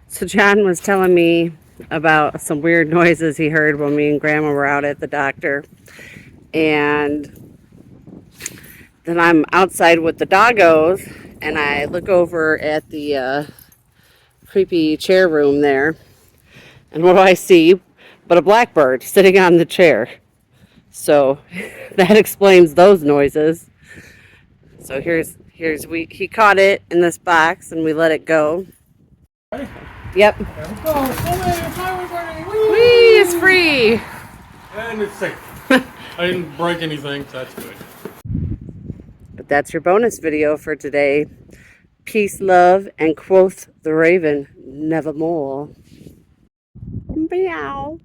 So John was telling me about some weird noises he heard when me and Grandma were out at the doctor. And then I'm outside with the doggos, and I look over at the creepy chair room there. And what do I see but a blackbird sitting on the chair? So that explains those noises. So he caught it in this box and we let it go. Ready? Yep. There we go. Fly, everybody. Whee! It's free. And it's safe. I didn't break anything, so that's good. But that's your bonus video for today. Peace, love, and quoth the raven, nevermore. Meow.